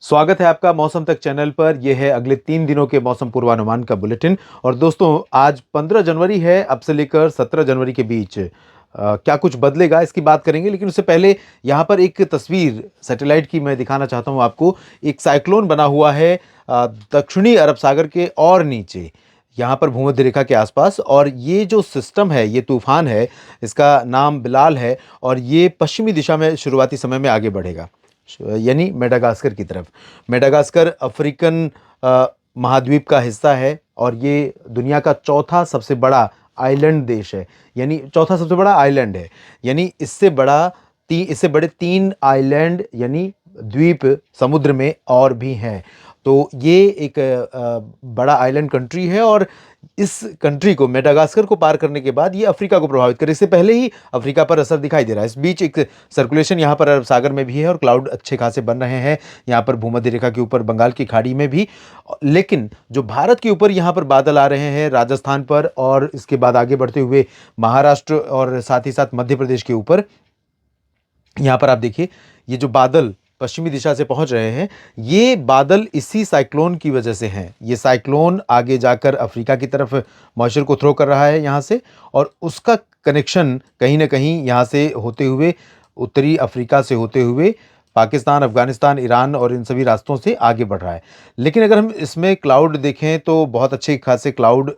स्वागत है आपका मौसम तक चैनल पर। यह है अगले 3 दिनों के मौसम पूर्वानुमान का बुलेटिन। और दोस्तों, आज 15 जनवरी है। अब से लेकर 17 जनवरी के बीच क्या कुछ बदलेगा इसकी बात करेंगे, लेकिन उससे पहले यहाँ पर एक तस्वीर सैटेलाइट की मैं दिखाना चाहता हूँ आपको। एक साइक्लोन बना हुआ है दक्षिणी अरब सागर के और नीचे, यहाँ पर भूमध्य रेखा के आसपास। और ये जो सिस्टम है, ये तूफान है, इसका नाम बिलाल है। और ये पश्चिमी दिशा में शुरुआती समय में आगे बढ़ेगा, यानी मेडागास्कर की तरफ। मेडागास्कर अफ्रीकन महाद्वीप का हिस्सा है और ये दुनिया का चौथा सबसे बड़ा आइलैंड देश है, यानी चौथा सबसे बड़ा आइलैंड है। यानी इससे बड़े 3 आइलैंड यानी द्वीप समुद्र में और भी हैं। तो ये एक बड़ा आइलैंड कंट्री है और इस कंट्री को, मेडागास्कर को पार करने के बाद ये अफ्रीका को प्रभावित करे। इससे पहले ही अफ्रीका पर असर दिखाई दे रहा है। इस बीच एक सर्कुलेशन यहाँ पर अरब सागर में भी है और क्लाउड अच्छे खासे बन रहे हैं यहाँ पर भूमध्य रेखा के ऊपर, बंगाल की खाड़ी में भी। लेकिन जो भारत के ऊपर यहाँ पर बादल आ रहे हैं राजस्थान पर, और इसके बाद आगे बढ़ते हुए महाराष्ट्र और साथ ही साथ मध्य प्रदेश के ऊपर, यहाँ पर आप देखिए ये जो बादल पश्चिमी दिशा से पहुंच रहे हैं, ये बादल इसी साइक्लोन की वजह से हैं। ये साइक्लोन आगे जाकर अफ्रीका की तरफ मॉइस्चर को थ्रो कर रहा है यहाँ से, और उसका कनेक्शन कहीं ना कहीं यहाँ से होते हुए, उत्तरी अफ्रीका से होते हुए पाकिस्तान, अफगानिस्तान, ईरान और इन सभी रास्तों से आगे बढ़ रहा है। लेकिन अगर हम इसमें क्लाउड देखें तो बहुत अच्छे खासे क्लाउड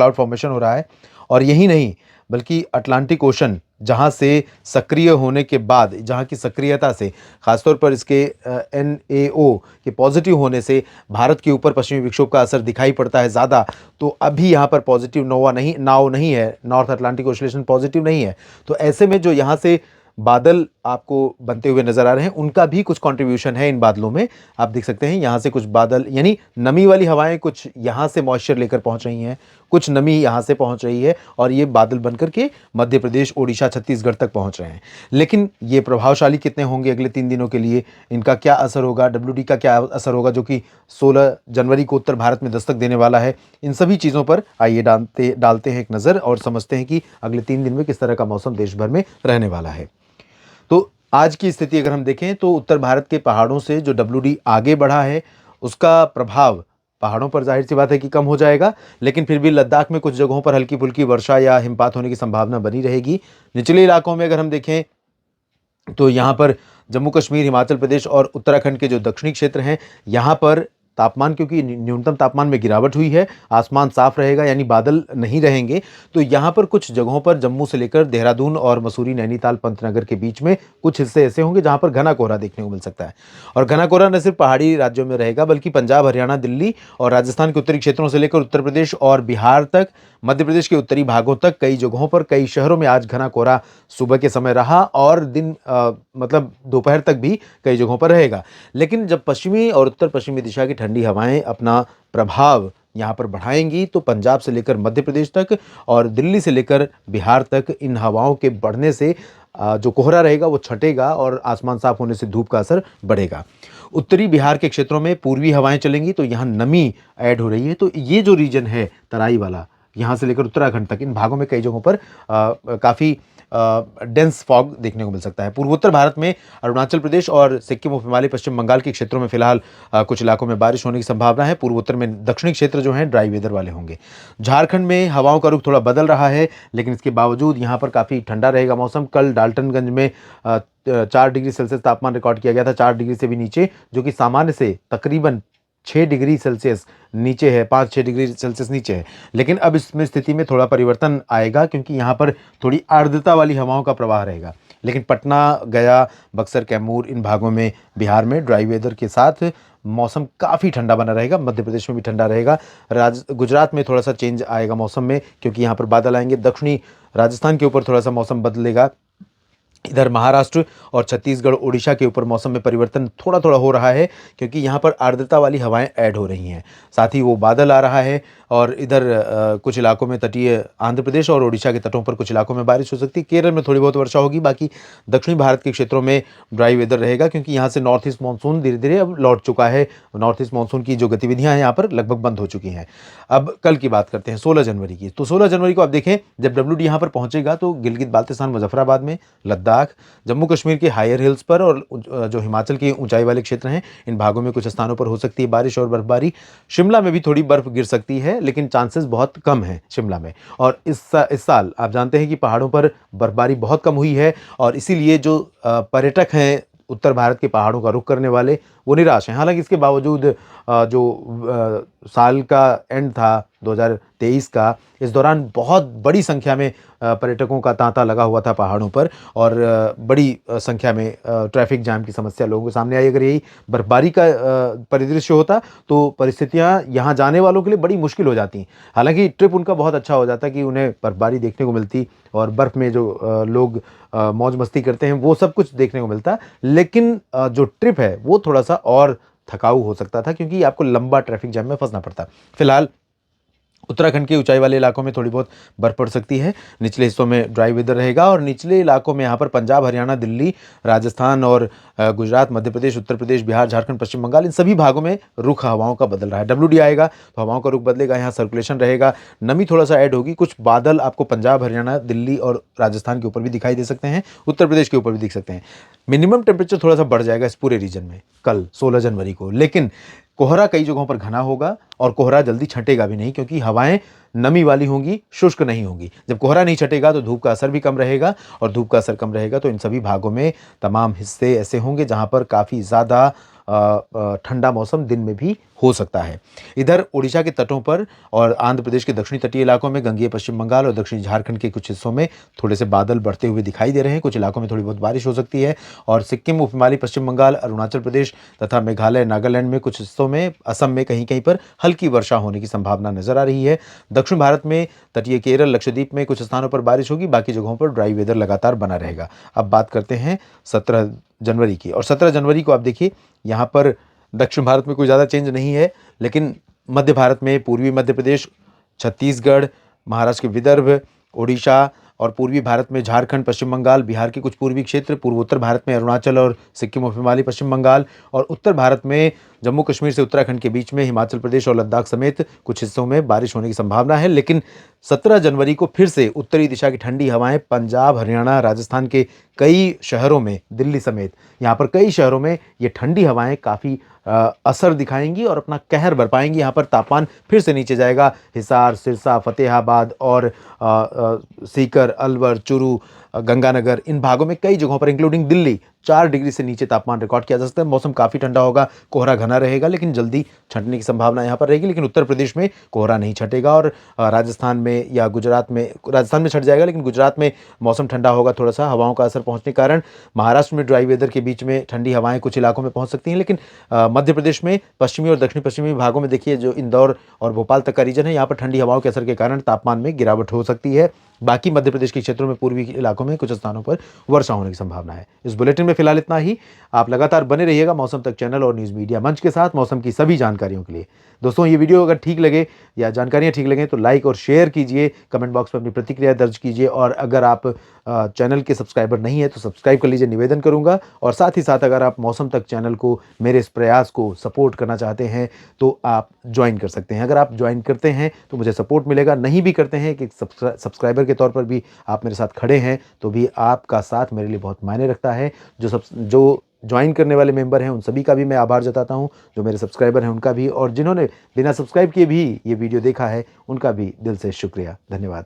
फॉर्मेशन हो रहा है। और यही नहीं, बल्कि अटलांटिक ओशन जहाँ से सक्रिय होने के बाद, जहाँ की सक्रियता से, खासतौर पर इसके NAO के पॉजिटिव होने से भारत के ऊपर पश्चिमी विक्षोभ का असर दिखाई पड़ता है ज़्यादा। तो अभी यहाँ पर पॉजिटिव नाव नहीं है, नॉर्थ अटलांटिक ऑस्लेशन पॉजिटिव नहीं है। तो ऐसे में जो यहाँ से बादल आपको बनते हुए नजर आ रहे हैं, उनका भी कुछ कंट्रीब्यूशन है इन बादलों में। आप देख सकते हैं यहाँ से कुछ बादल, यानी नमी वाली हवाएं कुछ यहाँ से मॉइस्चर लेकर पहुंच रही हैं, कुछ नमी यहाँ से पहुंच रही है, और ये बादल बनकर के मध्य प्रदेश, ओडिशा, छत्तीसगढ़ तक पहुंच रहे हैं। लेकिन ये प्रभावशाली कितने होंगे अगले 3 दिनों के लिए, इनका क्या असर होगा, WD का क्या असर होगा जो कि 16 जनवरी को उत्तर भारत में दस्तक देने वाला है, इन सभी चीज़ों पर आइए डालते हैं एक नज़र और समझते हैं कि अगले 3 दिन में किस तरह का मौसम देश भर में रहने वाला है। तो आज की स्थिति अगर हम देखें तो उत्तर भारत के पहाड़ों से जो WD आगे बढ़ा है, उसका प्रभाव पहाड़ों पर जाहिर सी बात है कि कम हो जाएगा। लेकिन फिर भी लद्दाख में कुछ जगहों पर हल्की फुल्की वर्षा या हिमपात होने की संभावना बनी रहेगी। निचले इलाकों में अगर हम देखें तो यहाँ पर जम्मू कश्मीर, हिमाचल प्रदेश और उत्तराखंड के जो दक्षिणी क्षेत्र हैं, यहाँ पर तापमान, क्योंकि न्यूनतम तापमान में गिरावट हुई है, आसमान साफ रहेगा, यानी बादल नहीं रहेंगे। तो यहाँ पर कुछ जगहों पर जम्मू से लेकर देहरादून और मसूरी, नैनीताल, पंतनगर के बीच में कुछ हिस्से ऐसे होंगे जहाँ पर घना कोहरा देखने को मिल सकता है। और घना कोहरा न सिर्फ पहाड़ी राज्यों में रहेगा, बल्कि पंजाब, हरियाणा, दिल्ली और राजस्थान के उत्तरी क्षेत्रों से लेकर उत्तर प्रदेश और बिहार तक, मध्य प्रदेश के उत्तरी भागों तक, कई जगहों पर, कई शहरों में आज घना कोहरा सुबह के समय रहा और मतलब दोपहर तक भी कई जगहों पर रहेगा। लेकिन जब पश्चिमी और उत्तर पश्चिमी दिशा की ठंडी हवाएं अपना प्रभाव यहाँ पर बढ़ाएंगी, तो पंजाब से लेकर मध्य प्रदेश तक और दिल्ली से लेकर बिहार तक इन हवाओं के बढ़ने से जो कोहरा रहेगा वो छटेगा और आसमान साफ होने से धूप का असर बढ़ेगा। उत्तरी बिहार के क्षेत्रों में पूर्वी हवाएं चलेंगी, तो यहाँ नमी ऐड हो रही है। तो ये जो रीजन है तराई वाला, यहाँ से लेकर उत्तराखंड तक, इन भागों में कई जगहों पर काफ़ी डेंस फॉग देखने को मिल सकता है। पूर्वोत्तर भारत में अरुणाचल प्रदेश और सिक्किम, उप हिमालय, पश्चिम बंगाल के क्षेत्रों में फिलहाल कुछ इलाकों में बारिश होने की संभावना है। पूर्वोत्तर में दक्षिणी क्षेत्र जो हैं ड्राई वेदर वाले होंगे। झारखंड में हवाओं का रुख थोड़ा बदल रहा है, लेकिन इसके बावजूद यहाँ पर काफ़ी ठंडा रहेगा मौसम। कल डाल्टनगंज में 4 डिग्री सेल्सियस तापमान रिकॉर्ड किया गया था, 4 डिग्री से भी नीचे, जो कि सामान्य से तकरीबन 6 डिग्री सेल्सियस नीचे है, 5-6 डिग्री सेल्सियस नीचे है। लेकिन अब इसमें स्थिति में थोड़ा परिवर्तन आएगा, क्योंकि यहाँ पर थोड़ी आर्द्रता वाली हवाओं का प्रवाह रहेगा। लेकिन पटना, गया, बक्सर, कैमूर, इन भागों में बिहार में ड्राई वेदर के साथ मौसम काफ़ी ठंडा बना रहेगा। मध्य प्रदेश में भी ठंडा रहेगा। गुजरात में थोड़ा सा चेंज आएगा मौसम में, क्योंकि यहाँ पर बादल आएंगे। दक्षिणी राजस्थान के ऊपर थोड़ा सा मौसम बदलेगा। इधर महाराष्ट्र और छत्तीसगढ़, ओडिशा के ऊपर मौसम में परिवर्तन थोड़ा थोड़ा हो रहा है, क्योंकि यहाँ पर आर्द्रता वाली हवाएं ऐड हो रही हैं, साथ ही वो बादल आ रहा है। और इधर कुछ इलाकों में तटीय आंध्र प्रदेश और ओडिशा के तटों पर कुछ इलाकों में बारिश हो सकती है। केरल में थोड़ी बहुत वर्षा होगी। बाकी दक्षिणी भारत के क्षेत्रों में ड्राई वेदर रहेगा, क्योंकि यहाँ से नॉर्थ ईस्ट मानसून धीरे धीरे अब लौट चुका है। नॉर्थ ईस्ट मानसून की जो गतिविधियाँ हैं यहाँ पर लगभग बंद हो चुकी हैं। अब कल की बात करते हैं, 16 जनवरी की। तो 16 जनवरी को आप देखें, जब WD यहाँ पर पहुँचेगा तो गिलगित बाल्तिस्तान, मुजफ्फराबाद में, लद्दाख, लद्दाख, जम्मू कश्मीर के हायर हिल्स पर और जो हिमाचल के ऊंचाई वाले क्षेत्र हैं, इन भागों में कुछ स्थानों पर हो सकती है बारिश और बर्फबारी। शिमला में भी थोड़ी बर्फ गिर सकती है, लेकिन चांसेस बहुत कम हैं शिमला में। और इस साल आप जानते हैं कि पहाड़ों पर बर्फबारी बहुत कम हुई है, और इसीलिए जो पर्यटक हैं उत्तर भारत के पहाड़ों का रुख करने वाले, वो निराश हैं। हालांकि इसके बावजूद साल का एंड था 2023 का, इस दौरान बहुत बड़ी संख्या में पर्यटकों का तांता लगा हुआ था पहाड़ों पर, और बड़ी संख्या में ट्रैफिक जाम की समस्या लोगों के सामने आई। अगर यही बर्फबारी का परिदृश्य होता तो परिस्थितियां यहाँ जाने वालों के लिए बड़ी मुश्किल हो जाती। हालांकि ट्रिप उनका बहुत अच्छा हो जाता कि उन्हें बर्फबारी देखने को मिलती, और बर्फ़ में जो लोग मौज मस्ती करते हैं वो सब कुछ देखने को मिलता। लेकिन जो ट्रिप है वो थोड़ा सा और थकाऊ हो सकता था, क्योंकि आपको लंबा ट्रैफिक जाम में फंसना पड़ता। फिलहाल उत्तराखंड के ऊंचाई वाले इलाकों में थोड़ी बहुत बर्फ पड़ सकती है, निचले हिस्सों में ड्राई वेदर रहेगा, और निचले इलाकों में यहाँ पर पंजाब, हरियाणा, दिल्ली, राजस्थान और गुजरात, मध्य प्रदेश, उत्तर प्रदेश, बिहार, झारखंड, पश्चिम बंगाल, इन सभी भागों में रुख हवाओं का बदल रहा है। WD आएगा तो हवाओं का रुख बदलेगा, यहाँ सर्कुलेशन रहेगा, नमी थोड़ा सा ऐड होगी, कुछ बादल आपको पंजाब, हरियाणा, दिल्ली और राजस्थान के ऊपर भी दिखाई दे सकते हैं, उत्तर प्रदेश के ऊपर भी दिख सकते हैं। मिनिमम टेम्परेचर थोड़ा सा बढ़ जाएगा इस पूरे रीजन में कल 16 जनवरी को, लेकिन कोहरा कई जगहों पर घना होगा, और कोहरा जल्दी छटेगा भी नहीं, क्योंकि हवाएं नमी वाली होंगी, शुष्क नहीं होंगी। जब कोहरा नहीं छटेगा तो धूप का असर भी कम रहेगा, और धूप का असर कम रहेगा तो इन सभी भागों में तमाम हिस्से ऐसे होंगे जहां पर काफ़ी ज़्यादा ठंडा मौसम दिन में भी हो सकता है। इधर उड़ीसा के तटों पर और आंध्र प्रदेश के दक्षिणी तटीय इलाकों में, गंगेय पश्चिम बंगाल और दक्षिणी झारखंड के कुछ हिस्सों में थोड़े से बादल बढ़ते हुए दिखाई दे रहे हैं। कुछ इलाकों में थोड़ी बहुत बारिश हो सकती है, और सिक्किम, उप हिमालय पश्चिम बंगाल, अरुणाचल प्रदेश तथा मेघालय, नागालैंड में कुछ हिस्सों में, असम में कहीं कहीं पर हल्की वर्षा होने की संभावना नजर आ रही है। दक्षिण भारत में तटीय केरल, लक्षद्वीप में कुछ स्थानों पर बारिश होगी, बाकी जगहों पर ड्राई वेदर लगातार बना रहेगा। अब बात करते हैं 17 जनवरी की, और 17 जनवरी को आप देखिए यहाँ पर दक्षिण भारत में कोई ज़्यादा चेंज नहीं है, लेकिन मध्य भारत में पूर्वी मध्य प्रदेश, छत्तीसगढ़, महाराष्ट्र के विदर्भ, उड़ीसा और पूर्वी भारत में झारखंड, पश्चिम बंगाल, बिहार के कुछ पूर्वी क्षेत्र, पूर्वोत्तर भारत में अरुणाचल और सिक्किम, उप हिमालय पश्चिम बंगाल, और उत्तर भारत में जम्मू कश्मीर से उत्तराखंड के बीच में हिमाचल प्रदेश और लद्दाख समेत कुछ हिस्सों में बारिश होने की संभावना है। लेकिन 17 जनवरी को फिर से उत्तरी दिशा की ठंडी हवाएं पंजाब, हरियाणा, राजस्थान के कई शहरों में, दिल्ली समेत यहाँ पर कई शहरों में ये ठंडी हवाएं काफ़ी असर दिखाएंगी और अपना कहर बरपाएंगी। यहाँ पर तापमान फिर से नीचे जाएगा। हिसार, सिरसा, फतेहाबाद और सीकर, अलवर, चुरू, गंगानगर, इन भागों में कई जगहों पर इंक्लूडिंग दिल्ली 4 डिग्री से नीचे तापमान रिकॉर्ड किया जा सकता है। मौसम काफ़ी ठंडा होगा, कोहरा घना रहेगा, लेकिन जल्दी छंटने की संभावना यहाँ पर रहेगी। लेकिन उत्तर प्रदेश में कोहरा नहीं छटेगा, और राजस्थान में या गुजरात में, राजस्थान में छट जाएगा, लेकिन गुजरात में मौसम ठंडा होगा थोड़ा सा, हवाओं का असर पहुँचने के कारण। महाराष्ट्र में ड्राई वेदर के बीच में ठंडी हवाएं कुछ इलाकों में पहुँच सकती हैं, लेकिन मध्य प्रदेश में पश्चिमी और दक्षिण पश्चिमी भागों में देखिए, जो इंदौर और भोपाल तक का रीजन है, यहाँ पर ठंडी हवाओं के असर के कारण तापमान में गिरावट हो सकती है। बाकी मध्य प्रदेश के क्षेत्रों में, पूर्वी इलाकों में कुछ स्थानों पर वर्षा होने की संभावना है। इस बुलेटिन में फिलहाल इतना ही। आप लगातार बने रहिएगा मौसम तक चैनल और न्यूज़ मीडिया मंच के साथ मौसम की सभी जानकारियों के लिए। दोस्तों, ये वीडियो अगर ठीक लगे या जानकारियाँ ठीक लगें तो लाइक और शेयर कीजिए, कमेंट बॉक्स में अपनी प्रतिक्रिया दर्ज कीजिए, और अगर आप चैनल के सब्सक्राइबर नहीं है तो सब्सक्राइब कर लीजिए, निवेदन करूंगा। और साथ ही साथ अगर आप मौसम तक चैनल को, मेरे इस प्रयास को सपोर्ट करना चाहते हैं तो आप ज्वाइन कर सकते हैं। अगर आप ज्वाइन करते हैं तो मुझे सपोर्ट मिलेगा, नहीं भी करते हैं कि सब्सक्राइबर के तौर पर भी आप मेरे साथ खड़े हैं, तो भी आपका साथ मेरे लिए बहुत मायने रखता है। जो ज्वाइन करने वाले मेंबर हैं उन सभी का भी मैं आभार जताता हूं, जो मेरे सब्सक्राइबर हैं उनका भी, और जिन्होंने बिना सब्सक्राइब किए भी ये वीडियो देखा है उनका भी दिल से शुक्रिया, धन्यवाद।